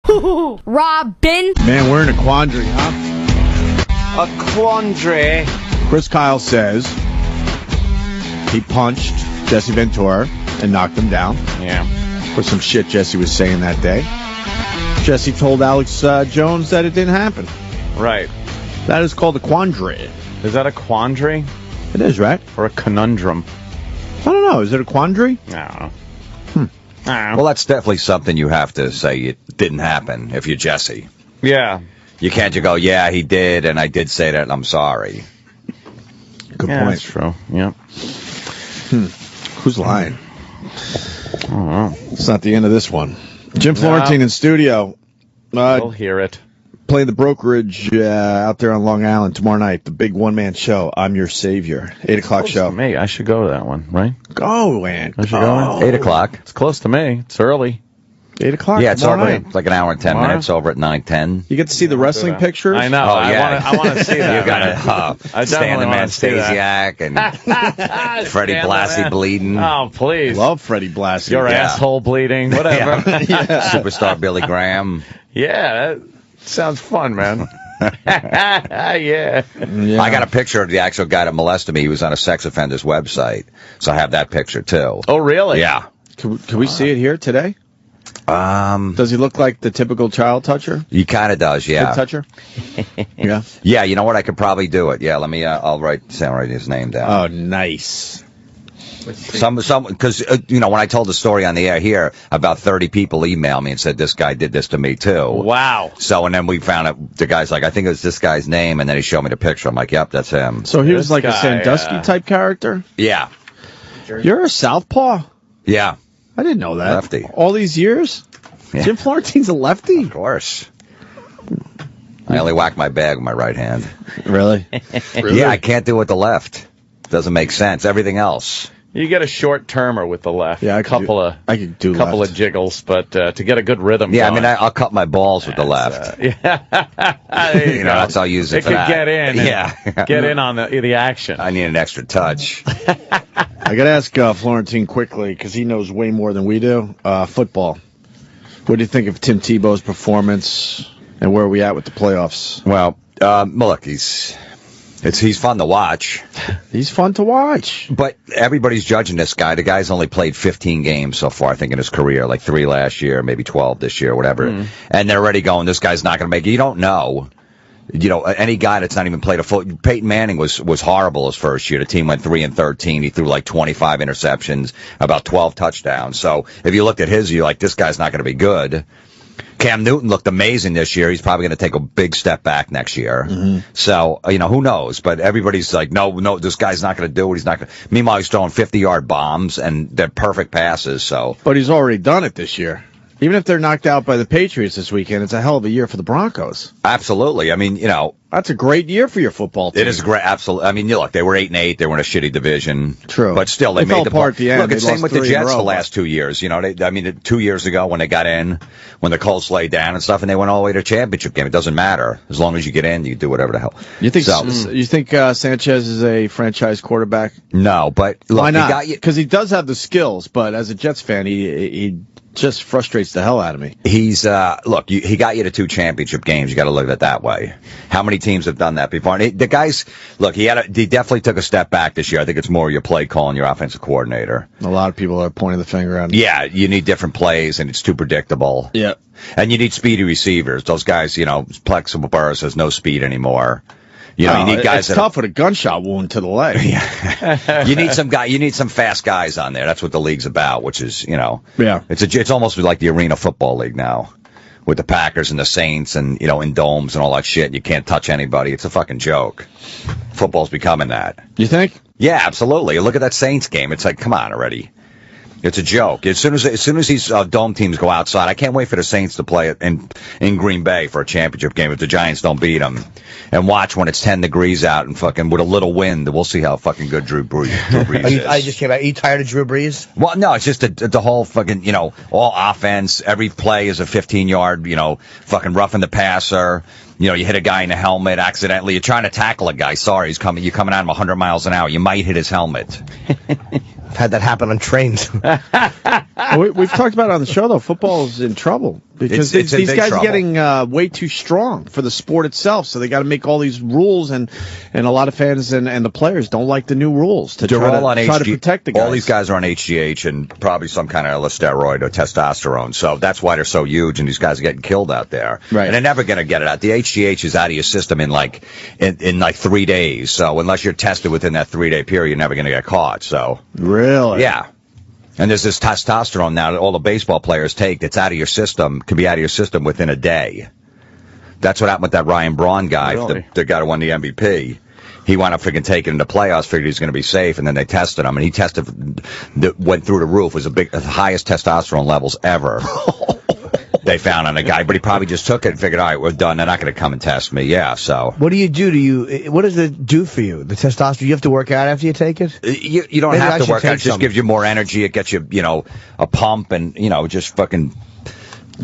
Robin. Man, we're in a quandary, huh? A quandary. Chris Kyle says he punched Jesse Ventura and knocked him down. Yeah. For some shit Jesse was saying that day. Jesse told Alex Jones that it didn't happen. Right. That is called a quandary. Is that a quandary? It is, right? Or a conundrum? I don't know. Is it a quandary? I don't know. Well, that's definitely something you have to say it didn't happen if you're Jesse. Yeah. You can't just go, yeah, he did, and I did say that, and I'm sorry. Good point. That's true. Yep. Who's lying? I don't know. It's not the end of this one. Jim Florentine in studio. We'll hear it. Playing the brokerage out there on Long Island tomorrow night. The big one-man show. I'm Your Savior. 8 o'clock show. To me, I should go to that one, right? Go, man. I should go. 8 o'clock. It's close to me. It's early. 8 o'clock. Yeah, it's over. Night. It's like an hour and 10 Tomorrow? minutes over at 9:10. You get to see the wrestling pictures. I know. Oh, yeah. I want to see that. You got Stan the Man Stasiak and Freddie Blassie bleeding. Oh, please. Love Freddie Blassie. Your asshole bleeding. Whatever. Superstar Billy Graham. Yeah, that sounds fun, man. Yeah. I got a picture of the actual guy that molested me. He was on a sex offender's website. So I have that picture, too. Oh, really? Yeah. Can we see it here today? Does he look like the typical child toucher? He kind of does, yeah. Kid toucher? Yeah. Yeah, you know what? I could probably do it. Yeah, let me, I'll write his name down. Oh, nice. Because, when I told the story on the air here, about 30 people emailed me and said, this guy did this to me, too. Wow. So, and then we found out, the guy's like, I think it was this guy's name, and then he showed me the picture. I'm like, yep, that's him. So he was like guy, a Sandusky type character? Yeah. You're a southpaw? Yeah. I didn't know that. Lefty. All these years? Yeah. Jim Florentine's a lefty? Of course. I only whack my bag with my right hand. Really? Yeah, I can't do it with the left. Doesn't make sense. Everything else. You get a short-termer with the left. Yeah, I could do couple left. of jiggles, but to get a good rhythm Yeah, going, I mean, I'll cut my balls with the left. There you go. That's how I'll use it for could that. get in. Yeah. Get in on the action. I need an extra touch. I got to ask Florentine quickly, because he knows way more than we do. Football. What do you think of Tim Tebow's performance, and where are we at with the playoffs? Well, look, he's fun to watch. He's fun to watch. But everybody's judging this guy. The guy's only played 15 games so far, I think, in his career, like 3 last year, maybe 12 this year, whatever. And they're already going, this guy's not going to make it. You don't know. Any guy that's not even played a full. Peyton Manning was horrible his first year. The team went 3-13. He threw like 25 interceptions, about 12 touchdowns. So if you looked at his, you're like, this guy's not going to be good. Cam Newton looked amazing this year. He's probably going to take a big step back next year. So, who knows? But everybody's like, no, this guy's not going to do it. He's not going to. Meanwhile, he's throwing 50-yard bombs, and they're perfect passes. So, but he's already done it this year. Even if they're knocked out by the Patriots this weekend, it's a hell of a year for the Broncos. Absolutely. I mean, that's a great year for your football team. It is great. Absolutely. I mean, look, they were 8-8. They were in a shitty division. True. But still, they made fell the apart at the end. Look, it's They same lost with the 3 in a Jets row. the last 2 years. 2 years ago when they got in, when the Colts laid down and stuff, and they went all the way to a championship game. It doesn't matter. As long as you get in, you do whatever the hell. You think Sanchez is a franchise quarterback? No, but look, why not? Because he does have the skills, but as a Jets fan, he just frustrates the hell out of me. He's he got you to 2 championship games. You got to look at it that way. How many teams have done that before? And the guys, look, he definitely took a step back this year. I think it's more your play call and your offensive coordinator. A lot of people are pointing the finger at him. Yeah, you need different plays, and it's too predictable. Yeah, and you need speedy receivers. Those guys, Plexible Burris has no speed anymore. You need guys. It's tough with a gunshot wound to the leg. Yeah. You need some fast guys on there. That's what the league's about. Which is, Yeah. It's almost like the Arena Football League now, with the Packers and the Saints and in domes and all that shit. You can't touch anybody. It's a fucking joke. Football's becoming that. You think? Yeah, absolutely. Look at that Saints game. It's like, come on already. It's a joke. As soon as these dome teams go outside, I can't wait for the Saints to play it in Green Bay for a championship game if the Giants don't beat them. And watch when it's 10 degrees out and fucking with a little wind, we'll see how fucking good Drew Brees is. I just came out. Are you tired of Drew Brees? Well, no, it's just the whole fucking, all offense. Every play is a 15-yard, fucking roughing the passer. You hit a guy in the helmet accidentally. You're trying to tackle a guy. Sorry, you're coming at him 100 miles an hour. You might hit his helmet. I've had that happen on trains. We've talked about it on the show, though. Football's in trouble. Because It's in these big guys trouble. are getting way too strong for the sport itself, so they got to make all these rules, and a lot of fans and the players don't like the new rules to They're all on try to protect the guys. All these guys are on HGH and probably some kind of steroid or testosterone, so that's why they're so huge, and these guys are getting killed out there. Right. And they're never going to get it out. The HGH is out of your system in like 3 days, so unless you're tested within that 3-day period, you're never going to get caught. So Really? yeah. And there's this testosterone now that all the baseball players take that's out of your system, could be out of your system within a day. That's what happened with that Ryan Braun guy, Really? the guy who won the MVP. He wound up freaking taking him to playoffs, figured he was going to be safe, and then they tested him, and he went through the roof. It was the highest testosterone levels ever. They found on a guy, but he probably just took it and figured, all right, we're done. They're not going to come and test me. Yeah, so. What do you do? What does it do for you? The testosterone? You have to work out after you take it? You don't Maybe I have to should work out. take It just some. gives you more energy. It gets you, a pump and, just fucking.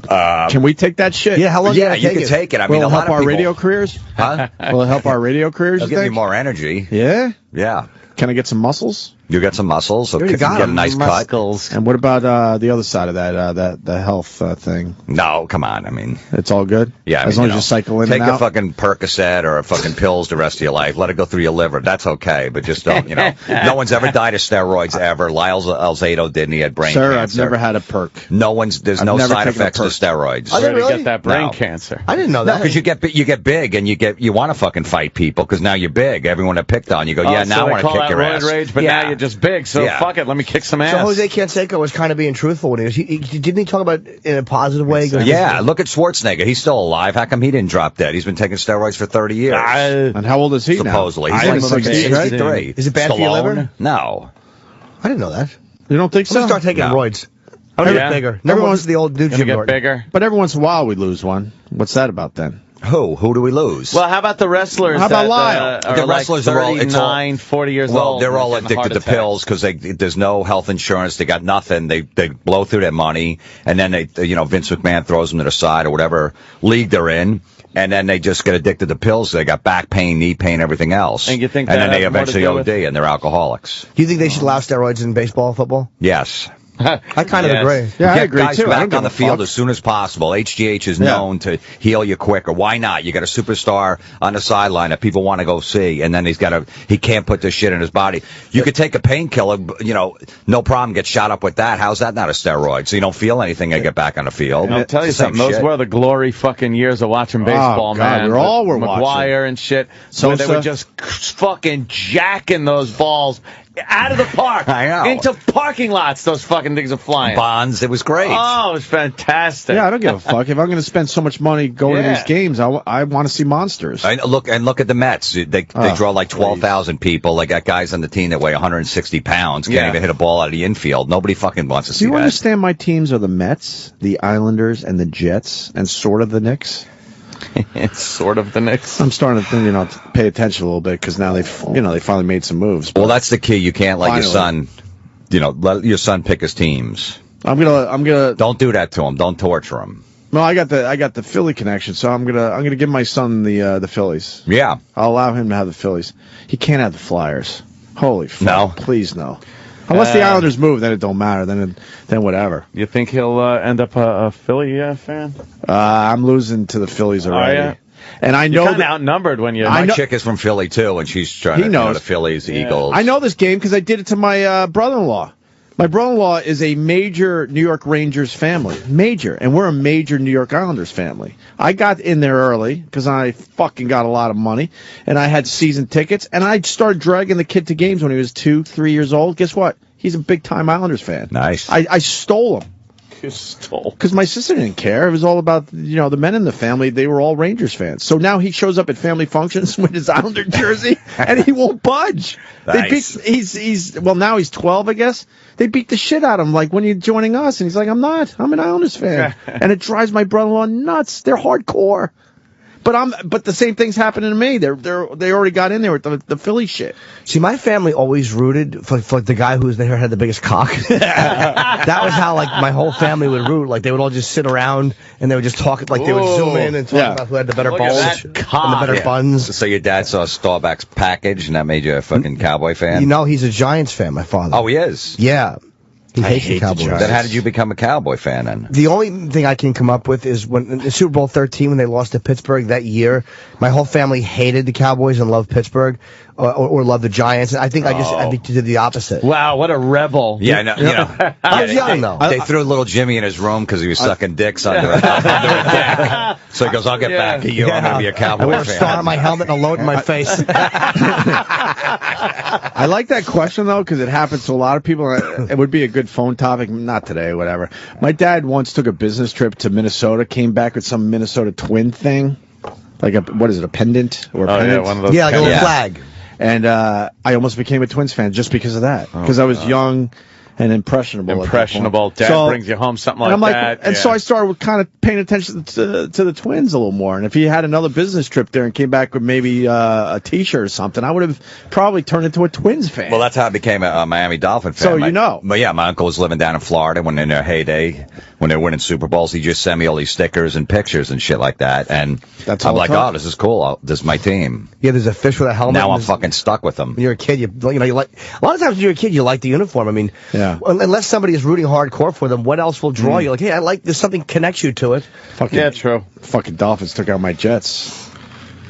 Can we take that shit? Yeah, how long Yeah, do you take can it? take it. I Will mean, it a help lot of our people. radio careers? Huh? Will it help our radio careers? It'll you give you think? more energy. Yeah. Yeah. Can I get some muscles? You got some muscles, so You you already got get a them. nice cut. Muscles. And what about the other side of that? The health thing. No, come on. I mean, It's all good. yeah. I as mean, long as you cycle in take and out. a fucking Percocet or a fucking pills the rest of your life. Let it go through your liver. That's okay, but just don't. No one's ever died of steroids ever. Lyle Alzado did, and he had brain Sir, cancer. I've never had a perk. There's I've no never side taken a effects to perk. steroids. Are Where they to really? get that brain No. cancer? I didn't know No, that. because you get big and you want to fucking fight people because now you're big. Everyone that picked on you go, yeah, so now I they want to call kick that your roid ass. rage, but yeah. now you're just big, so Yeah. fuck it, let me kick some ass. So Jose Canseco was kind of being truthful when he was. Didn't he talk about it in a positive way? He goes, Yeah, look at Schwarzenegger. He's still alive. How come he didn't drop dead? He's been taking steroids for 30 years. And how old is he supposedly. now? He's I'm like 60, right? 63. Is it bad for your Stallone? liver? No. I didn't know that. You don't think I'm gonna so? start taking No. roids. I'm gonna Yeah. get bigger. No one's the old dude Gonna Jim get Norton. bigger. But every once in a while we lose one. What's that about then? Who do we lose? Well, how about the wrestlers? How about that, Lyle? are The like wrestlers are all- it's all- 39, 40 years Well, old. they're all and getting addicted to heart attacks. pills because there's no health insurance. They got nothing. They blow through their money, and then Vince McMahon throws them to the side or whatever league they're in, and then they just get addicted to pills. They got back pain, knee pain, everything else. And you think and that then they has more to eventually do OD with- and they're alcoholics. Do you think they should allow steroids in baseball, football? Yes. I kind of Yes. agree. Yeah, I Get agree guys too. I don't back give on a the field fuck. as soon as possible. HGH is Yeah. known to heal you quicker. Why not? You got a superstar on the sideline that people want to go see, and then he can't put this shit in his body. You could take a painkiller, no problem, get shot up with that. How's that not a steroid? So you don't feel anything and get back on the field. I'll tell you It's the same something. Those shit. were the glory fucking years of watching baseball, God, man. we all were McGuire watching. and shit. Where they Sosa. were just fucking jacking those balls out of the park. I know. Into parking lots, those fucking things are flying. Bonds, it was great. Oh, it was fantastic. Yeah, I don't give a fuck. If I'm going to spend so much money going to Yeah. these games, I want to see monsters. Look at the Mets. They draw like 12,000 people. They got guys on the team that weigh 160 pounds. Can't Yeah. even hit a ball out of the infield. Nobody fucking wants to Do see you that. understand my teams are the Mets, the Islanders, and the Jets, and sort of the Knicks? It's sort of the Knicks. I'm starting to to pay attention a little bit because now they finally made some moves. Well, that's the key. You can't let your Finally. son, let your son pick his teams. I'm gonna. Don't do that to him. Don't torture him. No, I got the Philly connection, so I'm gonna give my son the Phillies. Yeah. I'll allow him to have the Phillies. He can't have the Flyers. Holy fuck! No? Please no. Unless the Islanders move, then it don't matter. Then whatever. You think he'll end up a Philly fan? I'm losing to the Phillies already. ya? And I You're know kind of that outnumbered when you. My know- chick is from Philly too, and she's trying He to knows. the Phillies, Eagles. I know this game because I did it to my brother-in-law. My brother-in-law is a major New York Rangers family. Major. And we're a major New York Islanders family. I got in there early because I fucking got a lot of money. And I had season tickets. And I started dragging the kid to games when he was 2-3 years old. Guess what? He's a big-time Islanders fan. Nice. I stole him. You stole. Because my sister didn't care. It was all about, the men in the family. They were all Rangers fans. So now he shows up at family functions with his Islander jersey, and he won't budge. Nice. Now he's 12, I guess. They beat the shit out of him, like, when you're joining us. And he's like, I'm not. I'm an Islanders fan. And it drives my brother-in-law nuts. They're hardcore. But the same thing's happening to me. They already got in there with the Philly shit. See, my family always rooted for the guy who had the biggest cock. That was how my whole family would root. Like they would all just sit around and they would just talk. Like they would zoom in and talk about who had the better Look at balls that and cock. the better buns. So your dad saw Staubach's package, and that made you a fucking Cowboy fan? He's a Giants fan. My father. Oh, he is? Yeah. He hates the hate the Cowboys. Giants. Then how did you become a Cowboy fan then? The only thing I can come up with is when in Super Bowl 13, when they lost to Pittsburgh that year, my whole family hated the Cowboys and loved Pittsburgh, or loved the Giants. And I think I think you did the opposite. Wow, what a rebel. Yeah, I know. You know, I was young though. They threw little Jimmy in his room because he was sucking dicks under a deck. So he goes, "I'll get back at you. I'm going to be a Cowboy I wear a fan." star on my helmet and a load in my face. I like that question, though, because it happens to a lot of people. It would be a good phone topic. Not today, whatever. My dad once took a business trip to Minnesota, came back with some Minnesota twin thing. Like, what is it, a pendant? Or a pendant? Yeah, one of those. Yeah, like a little flag. And I almost became a Twins fan just because of that. Because I was young and impressionable. Impressionable. At that point. Dad brings you home, something like and I'm that. And so I started kind of paying attention to the Twins a little more. And if he had another business trip there and came back with maybe a T-shirt or something, I would have probably turned into a Twins fan. Well, that's how I became a Miami Dolphin fan. So you know. But yeah, my uncle was living down in Florida when in their heyday, when they were winning Super Bowls. He just sent me all these stickers and pictures and shit like that. And That's I'm all like, it took. oh, this is cool. This is my team. Yeah, there's a fish with a helmet. Now I'm and fucking stuck with them. When you're a kid, you like a lot of times when you're a kid, you like the uniform. I mean, Yeah. unless somebody is rooting hardcore for them, what else will draw you? Like, hey, I like there's something connects you to it. Yeah, true. Fucking Dolphins took out my Jets.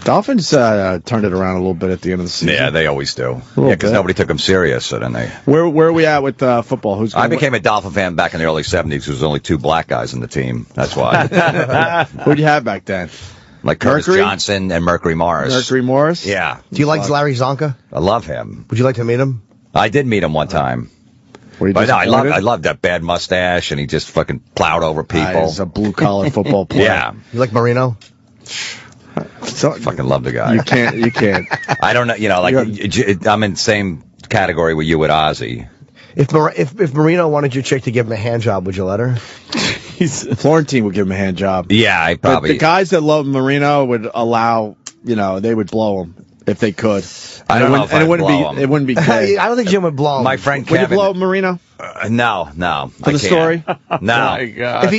Dolphins turned it around a little bit at the end of the season. Yeah, they always do. little Yeah, because bit. nobody took them serious. So then they. Where are we at with football? Who's I gonna became a Dolphin fan back in the early 70s. There was only 2 black guys in the team. That's why. Who'd you have back then? Like Curtis Mercury? Johnson and Mercury Morris. Mercury Morris? Yeah. Do you like Larry Zonka? I love him. Would you like to meet him? I did meet him one time. Were you But no, disappointed? I loved that bad mustache, and he just fucking plowed over people. He's a blue-collar football player. Yeah. You like Marino? So, Fucking love the guy. you can't. I don't know, like, I'm in the same category with you with Ozzy. If Marino wanted your chick to give him a hand job, would you let her? Florentine would give him a hand job. Yeah, I But probably. the guys that love Marino would allow, they would blow him if they could. I don't know if and I'd it wouldn't blow be. him. It wouldn't be gay. I don't think Jim would blow him. My friend Would you Kevin. blow Marino No. for the story? No. My God.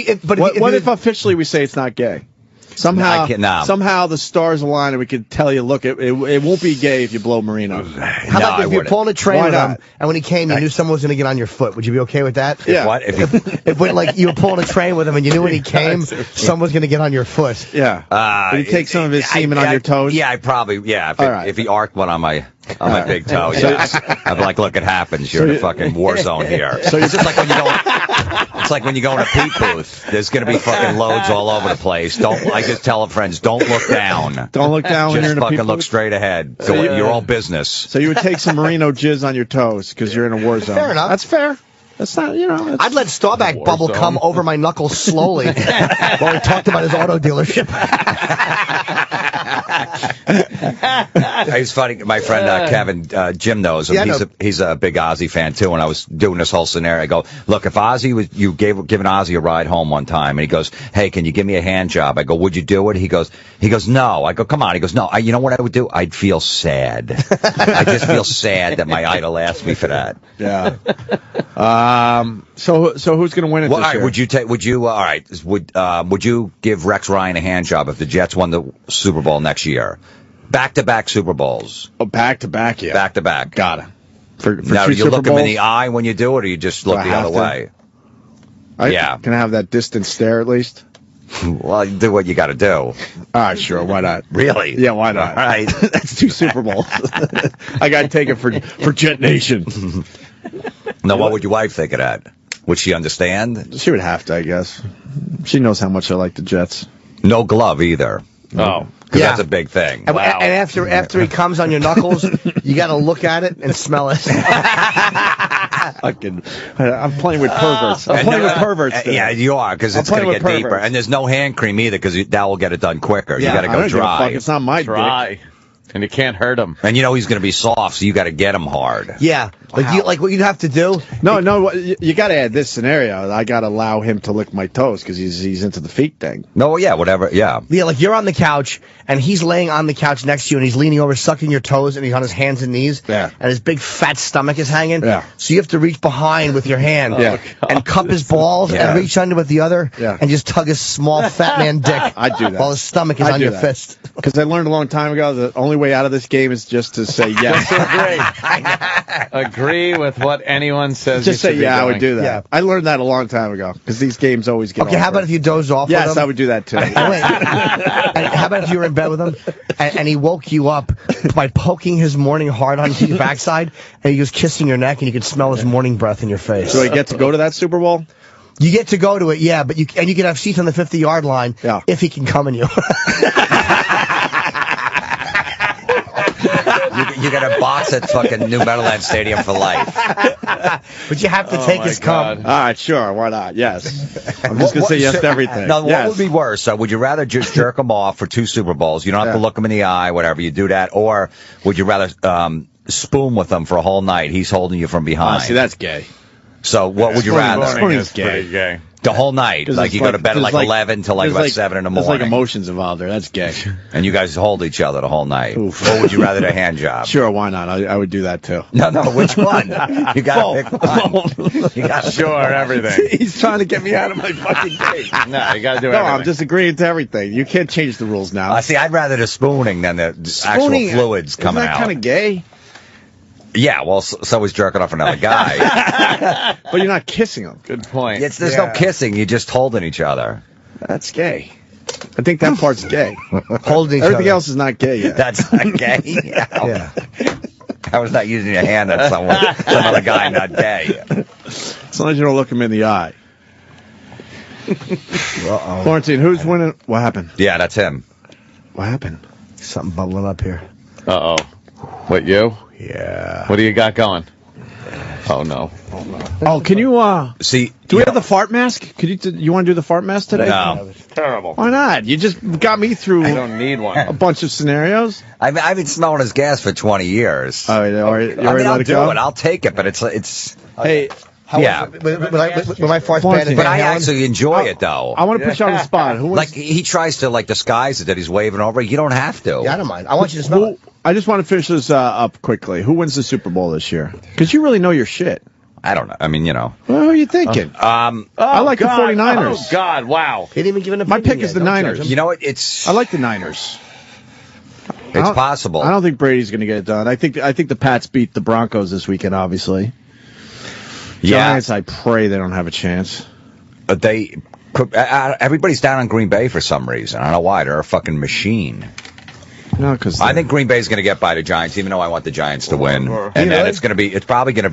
What if officially we say it's not gay? Somehow, I can't- no. somehow the stars align and we could tell you, look, it won't be gay if you blow Marino. How No, about I if you're wouldn't. pulling a train Why with not? him, and when he came, you knew someone was going to get on your foot? Would you be okay with that? Yeah. What? If you, If like you were pulling a train with him, and you knew when he came, someone was going to get on your foot. Yeah. Did he take some of his semen on your toes? Yeah, I probably. Yeah, All right. if he arced one on my big toe, yeah. I'd be like, look, it happens. You're in a fucking war zone here. So it's just like when you go. It's like when you go in a peat booth. There's going to be fucking loads all over the place. I just tell friends, don't look down. Don't look down when you're Just in a fucking people. look straight ahead. So You're all business. So you would take some Marino jizz on your toes because you're in a war zone. Fair enough. That's fair. That's not, it's- I'd let Staubach bubble zone. come over my knuckles slowly while he talked about his auto dealership. It's funny. My friend Kevin, Jim knows him. Yeah, He's a big Ozzy fan too. And I was doing this whole scenario. I go, look, if Ozzy was given Ozzy a ride home one time, and he goes, hey, can you give me a hand job? I go, would you do it? He goes, no. I go, come on. He goes, no. You know what I would do? I'd feel sad. I just feel sad that my idol asked me for that. Yeah. So who's going to win it Well, this all right. year? Would you give Rex Ryan a hand job if the Jets won the Super Bowl next year? Back-to-back Super Bowls. Oh, back-to-back, yeah. Back-to-back. Got it. For Now, two do you Super look him in Bowls? the eye when you do it, or you just look Do I the have other to? way? Yeah. Can I have that distant stare at least? Well, you do what you got to do. All right, sure. Why not? Really? Yeah, why not? All right. That's 2 Super Bowls. I got to take it for Jet Nation. Now, what would your wife think of that? Would she understand? She would have to, I guess. She knows how much I like the Jets. No glove either. Oh. Because Yeah. that's a big thing. And, Wow. and after he comes on your knuckles, you got to look at it and smell it. Fucking, I'm playing with perverts. I'm playing with perverts. today. Yeah, you are, because it's I'm going to playing get with deeper. perverts. And there's no hand cream either, because that will get it done quicker. Yeah, You got to I go don't give a dry. fuck. It's not my dick. Dry. And you can't hurt him. And you know he's going to be soft, so you got to get him hard. Yeah. Like what you'd have to do. No, you got to add this scenario. I got to allow him to lick my toes because he's into the feet thing. No, yeah, whatever, yeah. Yeah, like you're on the couch and he's laying on the couch next to you and he's leaning over, sucking your toes, and he's on his hands and knees. Yeah. And his big fat stomach is hanging. Yeah. So you have to reach behind with your hand. Yeah. And cup his balls Yeah. and reach under with the other. Yeah. And just tug his small fat man dick. I'd do that. While his stomach is I'd on do your that. fist. Because I learned a long time ago the only way out of this game is just to say yes. agree with what anyone says. Just you say, should be I would doing. do that. Yeah. I learned that a long time ago because these games always get Okay, how about if you dozed off with Yes, him? I would do that too. Wait. And how about if you were in bed with him and he woke you up by poking his morning hard onto your backside and he was kissing your neck and you could smell his morning breath in your face? Do I get to go to that Super Bowl? You get to go to it, yeah, but you can have seats on the 50-yard line if he can come in you. You got a box at fucking New Meadowlands Stadium for life. But you have to take his cum. All right, sure, why not? Yes. I'm just gonna say yes to everything. Now, what Yes. would be worse? Would you rather just jerk them off for 2 Super Bowls? You don't have to look them in the eye, whatever. You do that, or would you rather spoon with them for a whole night? He's holding you from behind. See, that's gay. So what would you rather? Spooning is Pretty gay. gay. The whole night, like you go to bed at like 11 till like about 7 in the morning. There's like emotions involved there. That's gay. And you guys hold each other the whole night. Oof. Or would you rather a hand job? Sure, why not? I would do that too. No, which one? You got to pick one. You got Sure, everything. He's trying to get me out of my fucking game. No, you got to do No, everything. I'm just agreeing to everything. You can't change the rules now. See, I'd rather the spooning than the Spooning, actual fluids coming isn't that out. kind of gay? Yeah, well, so is jerking off another guy. But you're not kissing him. Good point. There's no kissing. You're just holding each other. That's gay. I think that part's gay. Holding each Everything other. else is not gay yet. That's not gay. Yeah. I was not using your hand at some other guy, not gay. As long as you don't look him in the eye. Uh-oh. Florentine, who's winning? What happened? Yeah, that's him. What happened? Something bubbling up here. Uh-oh. What, you? Yeah. What do you got going? Oh, no. Oh, can you, See, do we have the fart mask? Could you want to do the fart mask today? No. Terrible. Why not? You just got me through I don't need a one. bunch of scenarios. I've been smelling his gas for 20 years. Oh, you already I mean, let I'll it do go? it. I'll take it, but it's. Hey, Yeah. When my farts Florentine. bad in But I Halen? actually enjoy it, though. I want to put you on the spot. Who Like, wins? he tries to, disguise it that he's waving over. You don't have to. Yeah, I don't mind. I want you to smell it. I just want to finish this up quickly. Who wins the Super Bowl this year? Because you really know your shit. I don't know. I mean, Well, who are you thinking? I like the 49ers. Oh, God, wow. He didn't even give an My opinion pick is yet. the Don't judge Niners. him. you know what? It's I like the Niners. it's possible. I don't think Brady's going to get it done. I think the Pats beat the Broncos this weekend, obviously. Yeah. Giants, I pray they don't have a chance. But everybody's down on Green Bay for some reason. I don't know why. They're a fucking machine. No, because I think Green Bay's going to get by the Giants, even though I want the Giants to win. And then it's probably going to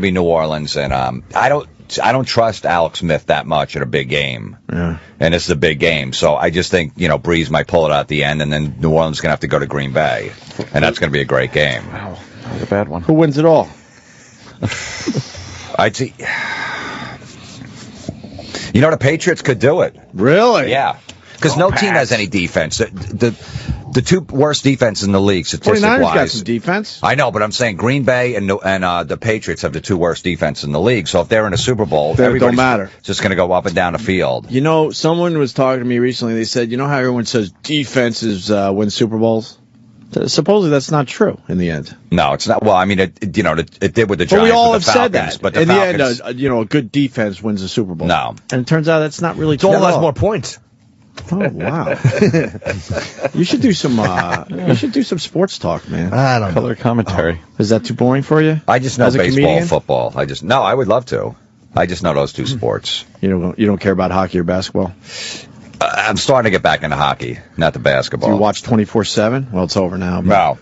be New Orleans. And I don't trust Alex Smith that much at a big game. Yeah. And it's a big game, so I just think Breeze might pull it out at the end, and then New Orleans is going to have to go to Green Bay, and that's going to be a great game. Wow. That was a bad one. Who wins it all? I'd see. The Patriots could do it. Really? Yeah, because no team has any defense. The two worst defenses in the league, 49ers got statistic-wise. some defense. I know, but I'm saying Green Bay and the Patriots have the two worst defenses in the league. So if they're in a Super Bowl, They don't everybody's matter. just going to go up and down the field. Someone was talking to me recently. They said, how everyone says defenses win Super Bowls? Supposedly that's not true in the end. No, it's not. Well, I mean, it did with the Giants, But we all with have the said Falcons, that. but the in Falcons, the end, a good defense wins the Super Bowl. No. And it turns out that's not really true. It's all at has more points. Oh wow! You should do some sports talk, man. I don't know. Color commentary. Is that too boring for you? I just know As a baseball, comedian? football. I would love to. I just know those two sports. You don't care about hockey or basketball? I'm starting to get back into hockey, not the basketball. Do you watch 24/7? Well, it's over now. but- No.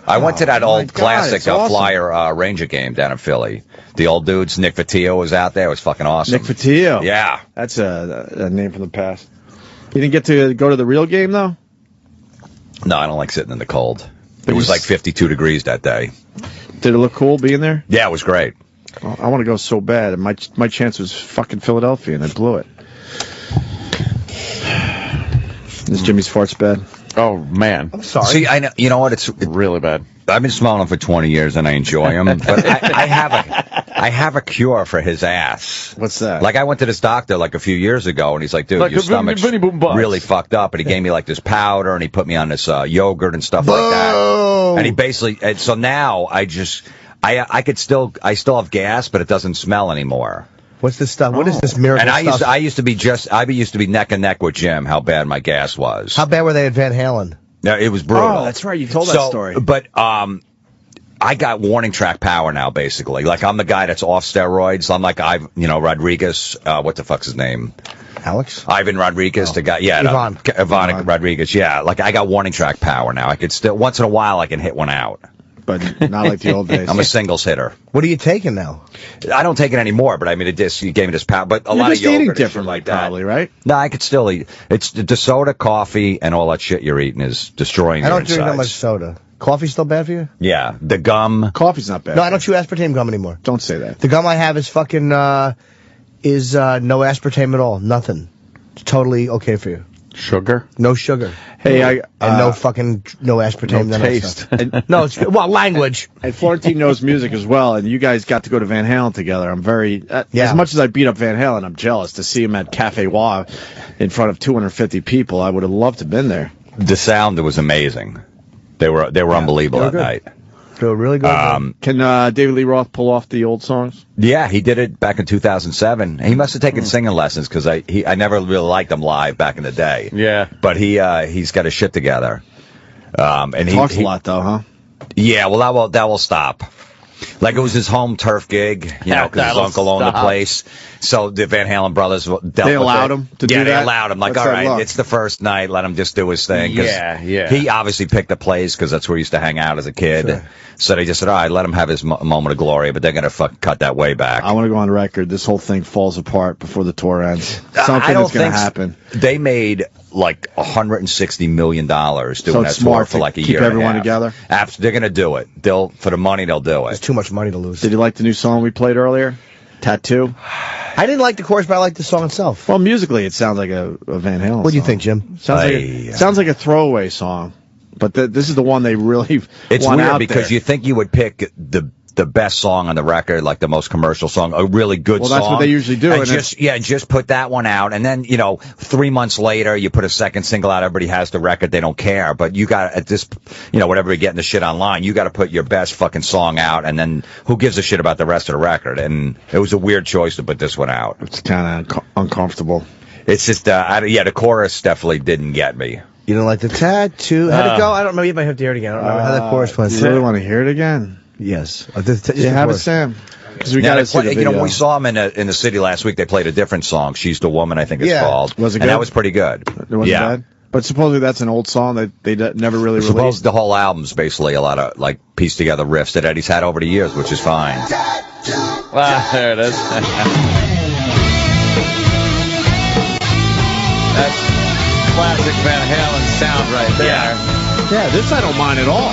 I went to that my old God, classic it's awesome. Flyer Ranger game down in Philly. The old dudes, Nick Vitillo was out there. It was fucking awesome. Nick Vitillo. Yeah. That's a name from the past. You didn't get to go to the real game though. No, I don't like sitting in the cold. It was like 52 degrees that day. Did it look cool being there? Yeah, it was great. I want to go so bad. And my chance was fucking Philadelphia, and I blew it. Is Jimmy's farts bad? Oh, man. I'm sorry. See, I know. You know what? It's Really bad. I've been smelling them for 20 years and I enjoy them, but I have a cure for his ass. What's that? Like I went to this doctor like a few years ago and he's like, dude, Like your a stomach's Vinny Boom Box. really fucked up, and he gave me like this powder and he put me on this yogurt and stuff like that. And he basically, and so now I still have gas, but it doesn't smell anymore. What's this stuff? What is this miracle And stuff? I used to be neck and neck with Jim. How bad my gas was. How bad were they at Van Halen? No, it was brutal. Oh, that's right. You told that story. But I got warning track power now, basically. Like, I'm the guy that's off steroids. I'm like, Rodriguez, what the fuck's his name? Alex? Ivan Rodriguez, the guy, Ivan Rodriguez, yeah. Like, I got warning track power now. I could still, once in a while, I can hit one out. But not like the old days. I'm a singles hitter. What are you taking now? I don't take it anymore, but I mean, you gave me this power. But You're lot just of yogurt eating different, like that. probably, right? No, I could still eat. It's the soda, coffee, and all that shit you're eating is destroying your I don't drink that insides. much soda. Coffee's still bad for you? Yeah, the gum. Coffee's not bad. No, I don't chew aspartame gum anymore. Don't say that. The gum I have is fucking, no aspartame at all. Nothing. It's totally okay for you. Sugar? No sugar. Hey, And no aspartame. No taste. No, it's, well, language. And Florentine knows music as well, and you guys got to go to Van Halen together. I'm very, as much as I beat up Van Halen, I'm jealous to see him at Cafe Wah in front of 250 people. I would have loved to have been there. The sound was amazing. They were unbelievable that night. They were really good. Can David Lee Roth pull off the old songs? Yeah, he did it back in 2007. He must have taken singing lessons because I never really liked him live back in the day. Yeah, but he's got his shit together. And he talks a lot though, huh? Yeah, well that will stop. Like, it was his home turf gig, because his uncle owned the place. So the Van Halen brothers they allowed him to do that? Yeah, they allowed him. Like, all right, it's the first night, let him just do his thing. Yeah. He obviously picked the place because that's where he used to hang out as a kid. Sure. So they just said, all right, let him have his moment of glory, but they're going to fucking cut that way back. I want to go on record. This whole thing falls apart before the tour ends. Something is going to happen. They made like $160 million doing that tour for like a year. Keep everyone together? They're going to do it. For the money, they'll do it. There's too much money to lose. Did you like the new song we played earlier? Tattoo? I didn't like the chorus, but I liked the song itself. Well, musically, it sounds like a Van Halen What do you song. think, Jim? Sounds like a throwaway song. But this is the one they really It's want weird out because there. you think you would pick the best song on the record, like the most commercial song, a really good song. Well, that's what they usually do. And just put that one out. And then, 3 months later, you put a second single out. Everybody has the record. They don't care. But you got, at this, whatever you're getting the shit online, you got to put your best fucking song out. And then who gives a shit about the rest of the record? And it was a weird choice to put this one out. It's kind of uncomfortable. It's just, the chorus definitely didn't get me. You don't like the tattoo? How'd it go? I don't know. You might have to hear it again. I don't remember how that chorus went. Do you really want to hear it again? Yes. You have it, Sam. Because we got to see the video. When we saw him in the city last week, they played a different song. She's the Woman, I think it's called. Was it good? And that was pretty good. It wasn't bad? But supposedly that's an old song that they never really released. Suppose the whole album's basically a lot of, pieced together riffs that Eddie's had over the years, which is fine. Wow, there it is. That's classic Van Halen sound right there. Yeah, this I don't mind at all.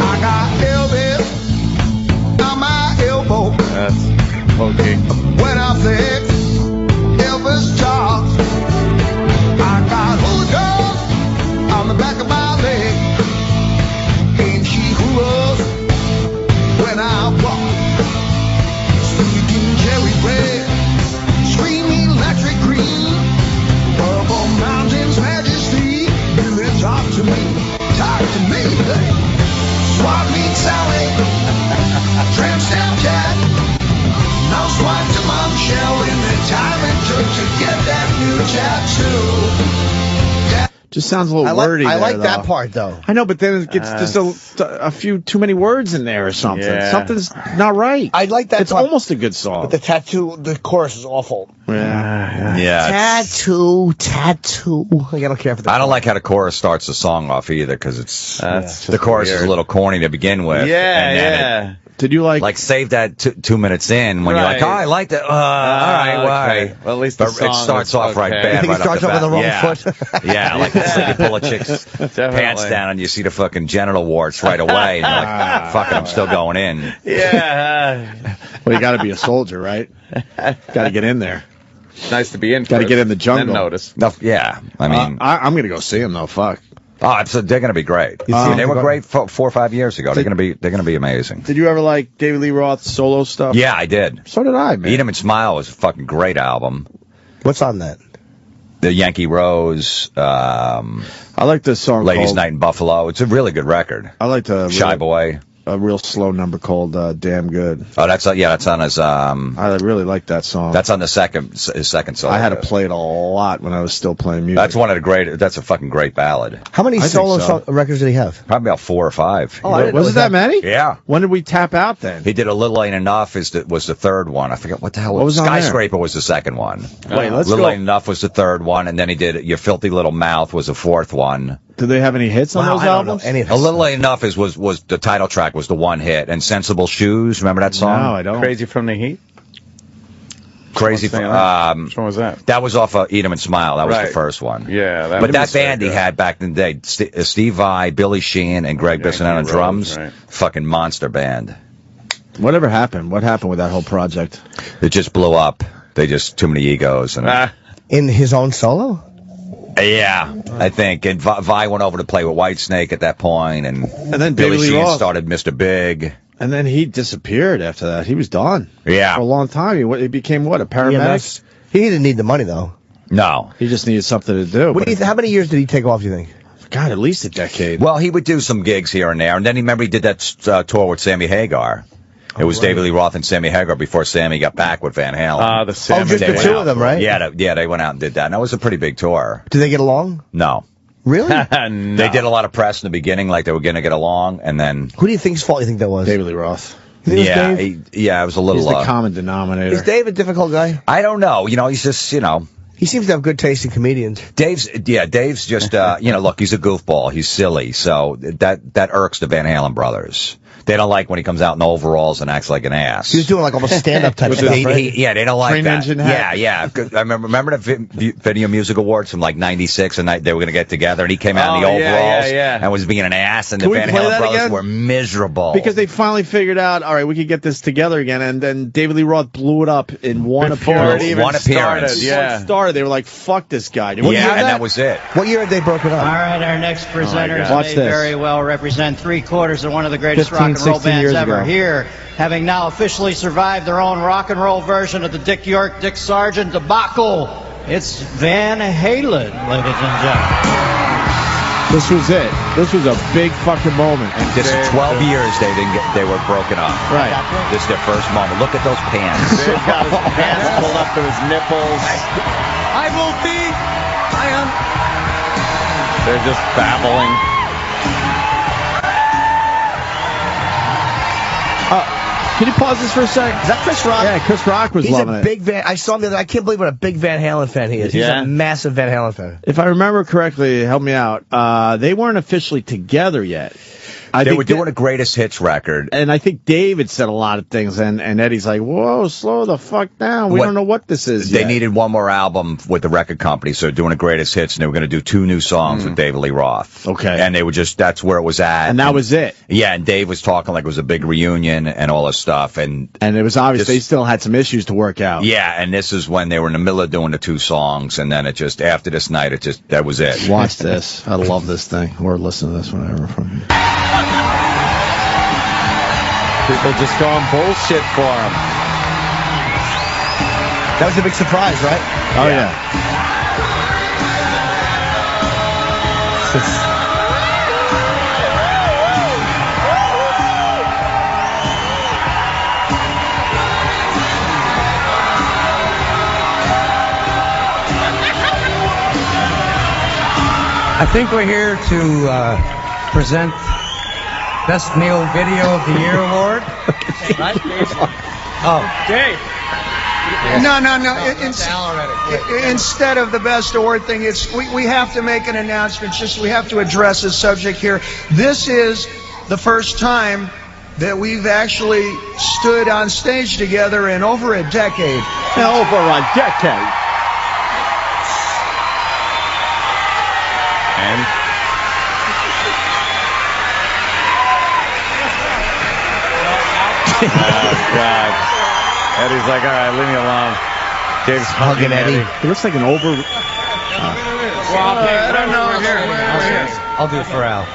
I got Elvis on my elbow. That's okay. When I flex Elvis jobs, I got hooligan on the back of my leg. Ain't she who when I walk? Speaking cherry red, screaming electric green. Purple mountains majesty, really talk to me. Swap meet Sally, tramp stamp cat. No swipe to Mom Shell in the time it took to get that new tattoo. Just sounds a little wordy. I like there, that though. part, though. I know, but then it gets just a few too many words in there or something. Yeah. Something's not right. I like that It's part. almost a good song. But the chorus is awful. Yeah. Tattoo. I don't care for that. I don't like how the chorus starts the song off either, because the chorus is a little corny to begin with. Yeah. Did you like save that 2 minutes in when you're like, oh, I like that. All right, why? Well, at least But it starts off right bad. You think right it starts off off the on the bat. wrong foot? Yeah, like it's like you pull a chick's pants down and you see the fucking genital warts right away, and you're like, fuck it, I'm still going in. Yeah. Well, you got to be a soldier, right? Got to get in there. Nice to be in. Got to get in the jungle. Then notice. No, yeah, I mean, I'm gonna go see him though. Fuck. so they're going to be great. They were great 4 or 5 years ago. They're going to be amazing. Did you ever like David Lee Roth's solo stuff? Yeah, I did. So did I, man. Eat 'Em and Smile was a fucking great album. What's on that? The Yankee Rose, I like this song Ladies called Night in Buffalo. It's a really good record. I like the Shy Boy. a real slow number called "Damn Good." Oh, that's on his. I really like that song. That's on his second solo. I had to play it a lot when I was still playing music. That's one of the great. That's a fucking great ballad. How many I solo think so. records did he have? Probably about 4 or 5. Oh, I didn't know was it that many? Yeah. When did we tap out then? He did A Little Ain't Enough was the third one. I forget what the hell. What was on there? Skyscraper was the second one. Wait, let's Little go. Ain't Enough was the third one, and then he did Your Filthy Little Mouth was the fourth one. Did they have any hits on Wow, those I don't albums? know any of A Little Ain't Enough was the title track was the one hit, and Sensible Shoes. Remember that song? No, I don't. Crazy from the Heat? Crazy. Which one was that? That was off of Eat 'Em and Smile. That was Right. the first one. Yeah. But that was so band he good. had back in the day, Steve Vai, Billy Sheehan, and Greg Bissonette on Rose, drums, right. fucking monster band. Whatever happened? What happened with that whole project? It just blew up. They just too many egos. And In his own solo? yeah, I think. And Vi went over to play with Whitesnake at that point, and then Billy David Lee Sheehan Roth. started Mr. Big. And then he disappeared after that. He was done. Yeah. For a long time. He became what? A paramedic? EMS. He didn't need the money, though. No. He just needed something to do. What do you how many years did he take off, do you think? God, at least a decade. Well, he would do some gigs here and there, and then he did that tour with Sammy Hagar. It was David Lee Roth and Sammy Hagar before Sammy got back with Van Halen. The Sammy just the Davis. two of them, right? Yeah, they went out and did that. And that was a pretty big tour. Did they get along? No. Really? No. They did a lot of press in the beginning, like they were going to get along, and then... Who do you think's fault you think that was? David Lee Roth. You think it was Yeah, Dave? it was a little... He's the common denominator. Is Dave a difficult guy? I don't know. He's just, He seems to have good taste in comedians. Dave's just, look, he's a goofball. He's silly. So that irks the Van Halen brothers. They don't like when he comes out in overalls and acts like an ass. He was doing like almost stand-up type stuff, right? Yeah, they don't like Train that. engine hat. Yeah. I remember the Video Music Awards from like '96, and they were going to get together, and he came out in the overalls and was being an ass, and Can the we Van play Halen that brothers again? were miserable Because they finally figured out, all right, we could get this together again, and then David Lee Roth blew it up in one Before appearance. it even One appearance. started, yeah. Started, they were like, fuck this guy. Yeah, and that was it. What year had they broken All up? right, our next presenters Watch may this. very well represent 3/4 of one of the greatest 15, rock and roll 16 bands years ever. ago. Here, having now officially survived their own rock and roll version of the Dick York, Dick Sargent debacle, it's Van Halen, ladies and gentlemen. This was it. This was a big fucking moment. This is 12 years they were broken up. Right. This is their first moment. Look at those pants. He's got his pants pulled up to his nipples. I will be. I am. They're just babbling. Can you pause this for a sec? Is that Chris Rock? Yeah, Chris Rock was He's loving a it. big Van. I saw him the other. I can't believe what a big Van Halen fan he is. He's Yeah. a massive Van Halen fan. If I remember correctly, help me out. They weren't officially together yet. They were doing a greatest hits record. And I think David said a lot of things, and Eddie's like, whoa, slow the fuck down. We don't know what this is They yet. needed one more album with the record company, so they're doing a greatest hits, and they were going to do 2 new songs with David Lee Roth. Okay. And they were that's where it was at. And that was it. Yeah, and Dave was talking like it was a big reunion and all this stuff, and And it was obvious This- they still had some issues to work out. yeah, and this is when they were in the middle of doing the 2 songs, and then after this night, that was it. Watch this. I love this thing. Or listen to this whenever. People just going bullshit for him. That was a big surprise, right? Oh, yeah. I think we're here to present Best Meal Video of the Year award. Right, Dave? Oh, Dave. No. Instead of the best award thing, we have to make an announcement. We have to address a subject here. This is the first time that we've actually stood on stage together in over a decade. Over a decade. And oh, God. Eddie's like, all right, leave me alone. Dave's hugging Eddie. It looks like an over... I don't know. Here. I'll do it for Al.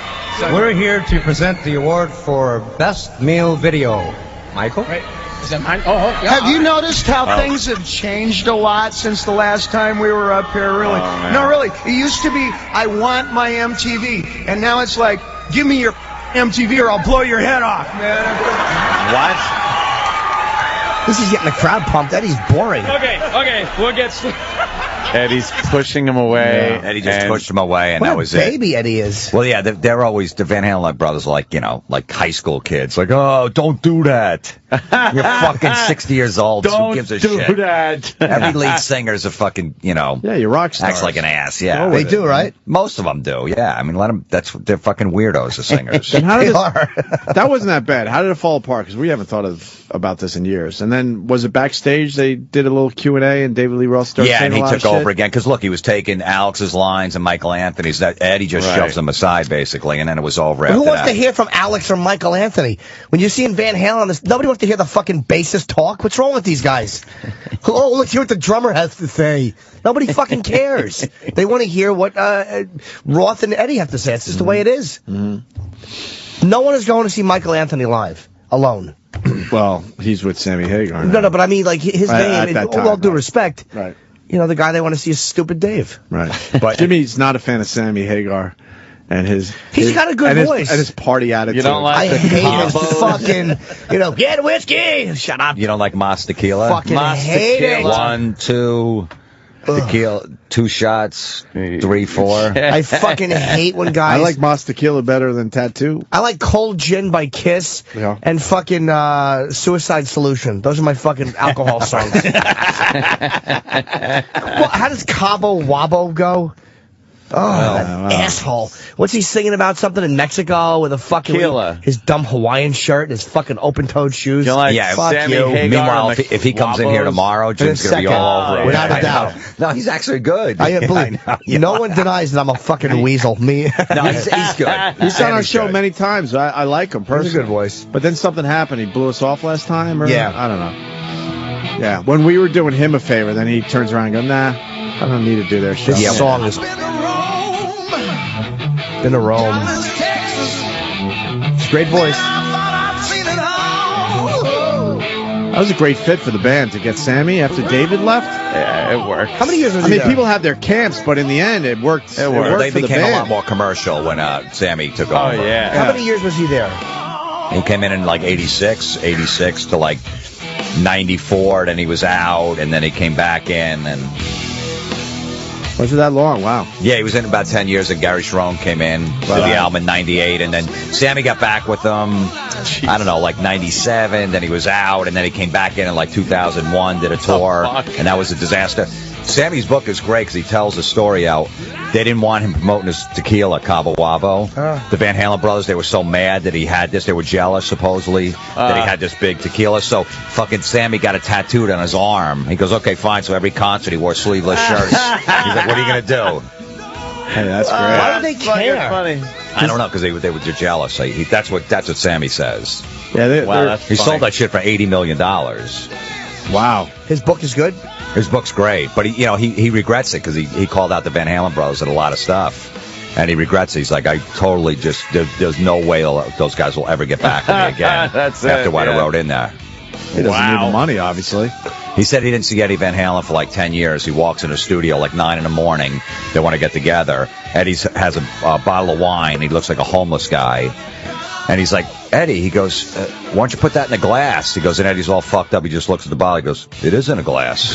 We're here to present the award for Best Meal Video. Michael? Have you noticed how things have changed a lot since the last time we were up here? Really? Oh, man. No, really. It used to be, I want my MTV. And now it's like, give me your MTV or I'll blow your head off, man. What? This is getting the crowd pumped. Eddie's boring. Okay, we'll get... Eddie's pushing him away. Yeah, Eddie just pushed him away, and What that a was baby Eddie is. Well, yeah, they're always, the Van Halen brothers are like, you know, like high school kids. Like, oh, don't do that. You're fucking 60 years old. Don't Who gives a do shit? that. Every lead singer's a fucking, you know. Yeah, you're rock stars. Acts like an ass, yeah. They do, right? Most of them do, yeah. I mean, let them, they're fucking weirdos, the singers. And how did They it, are. that wasn't that bad. How did it fall apart? Because we haven't thought about this in years. And then was it backstage? They did a little Q&A, and David Lee Roth started Yeah, saying and he a lot took of shit? over again because look, he was taking Alex's lines and Michael Anthony's. That Eddie just shoves them aside basically, and then it was over. Who after wants that. to hear from Alex or Michael Anthony? When you're seeing Van Halen, nobody wants to hear the fucking bassist talk. What's wrong with these guys? Oh, let's hear what the drummer has to say. Nobody fucking cares. They want to hear what Roth and Eddie have to say. It's just the way it is. Mm-hmm. No one is going to see Michael Anthony live alone. Well, he's with Sammy Hagar. No, but I mean, like, his At name, that with all time, due right. respect, Right. you know, the guy they want to see is Stupid Dave. Right. But Jimmy's not a fan of Sammy Hagar and his. He's got a good voice. And his party attitude. You don't I like the hate his combos? fucking, you know, get whiskey. Shut up. You don't like Mas Tequila? Fucking Mas hate it. Tequila. 1, 2, tequila, 2 shots, 3, 4. I fucking hate when guys. I like Mas Tequila better than Tattoo. I like Cold Gin by Kiss Yeah. and fucking Suicide Solution. Those are my fucking alcohol songs. Well, how does Cabo Wabo go? Oh, that asshole. What's he singing about? Something in Mexico with a fucking Tequila. his dumb Hawaiian shirt and his fucking open-toed shoes. You don't like Yeah, fuck Sammy you. Hagar Meanwhile, and if he comes in here Wabos? tomorrow, Jim's In a going to be all second. over it. Without a I doubt. know. No, he's actually good. I believe. No one denies that I'm a fucking weasel. Me. No, he's good. He's on our Sammy's show good. many times. I like him personally. He's a good voice. But then something happened. He blew us off last time? Or, Yeah. I don't know. Yeah. When we were doing him a favor, then he turns around and goes, nah, I don't need to do their show. This song is Been to Rome, in a Rome. Dallas, Texas. It's a great voice. I thought I'd seen it all. That was a great fit for the band to get Sammy after David left. Yeah, it worked. How many years was I he mean, there? people have their camps, but in the end, it worked. It worked. worked They for the became a band. lot more commercial when Sammy took Oh, over. yeah. How many years was he there? He came in like 86 to like 94, then he was out, and then he came back in, and Was it that long? Wow. yeah, he was in about 10 years, and Gary Sharon came in with the album in 98, and then Sammy got back with them, I don't know, like 97, then he was out, and then he came back in like 2001, did a tour, and that was a disaster. Sammy's book is great because he tells a story out. They didn't want him promoting his tequila, Cabo Wabo. The Van Halen brothers, they were so mad that he had this. They were jealous, supposedly, that he had this big tequila. So fucking Sammy got it tattooed on his arm. He goes, okay, fine. So every concert he wore sleeveless shirts. He's like, what are you going to do? Hey, that's great. Why would they care? Funny. I don't know, because they were jealous. That's what Sammy says. Yeah, Wow, that's He funny. sold that shit for $80 million. wow. His book is good. His book's great, but he regrets it because he called out the Van Halen brothers at a lot of stuff, and he regrets it. He's like, I totally just there's no way those guys will ever get back with me again. That's after it, what I yeah. wrote in there. He doesn't need the money, obviously. He said he didn't see Eddie Van Halen for like 10 years. He walks in the studio like 9 in the morning. They want to get together. Eddie has a bottle of wine. He looks like a homeless guy. And he's like, Eddie, he goes, why don't you put that in a glass? He goes, and Eddie's all fucked up. He just looks at the bottle. He goes, it is in a glass.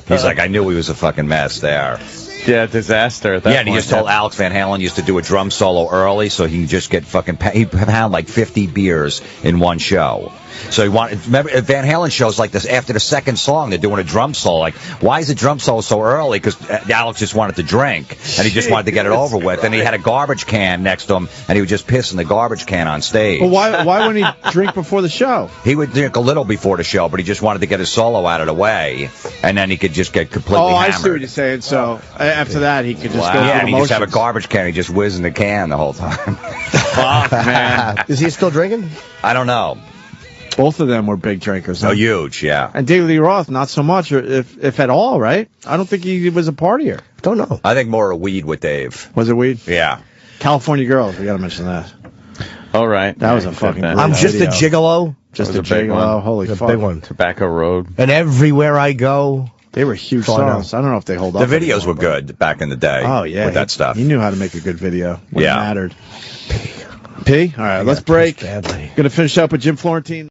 He's like, I knew he was a fucking mess there. Yeah, disaster at that Yeah, and he point. just told Alex Van Halen used to do a drum solo early so he can just get fucking... He had like 50 beers in one show. So he wanted... Remember, at Van Halen shows like this, after the second song, they're doing a drum solo. Like, why is the drum solo so early? Because Alex just wanted to drink, and he just wanted to get it over with. And he had a garbage can next to him, and he would just piss in the garbage can on stage. Well, why wouldn't he drink before the show? He would drink a little before the show, but he just wanted to get his solo out of the way, and then he could just get completely Oh, I hammered. see what you're saying. So after that, he could just go Yeah, through and the he just have a motions. garbage can. He just whiz in the can the whole time. Fuck, man. Is he still drinking? I don't know. Both of them were big drinkers. Oh, Huh? huge, yeah. And David Lee Roth, not so much, or if at all, right? I don't think he was a partier. Don't know. I think more a weed with Dave. Was it weed? Yeah. California Girls, we got to mention that. All right. That was a Yeah, fucking that. great I'm just a video. gigolo. Just That a was a big gigolo. one. Holy It's a fuck. big one. Tobacco Road. And everywhere I go. They were huge Oh, I know. songs. I don't know if they hold The up. videos anymore, were good back in the day. but- Oh, yeah. With that stuff. He knew how to make a good video when Yeah. it mattered. P? All right, let's break. Badly. Going to finish up with Jim Florentine.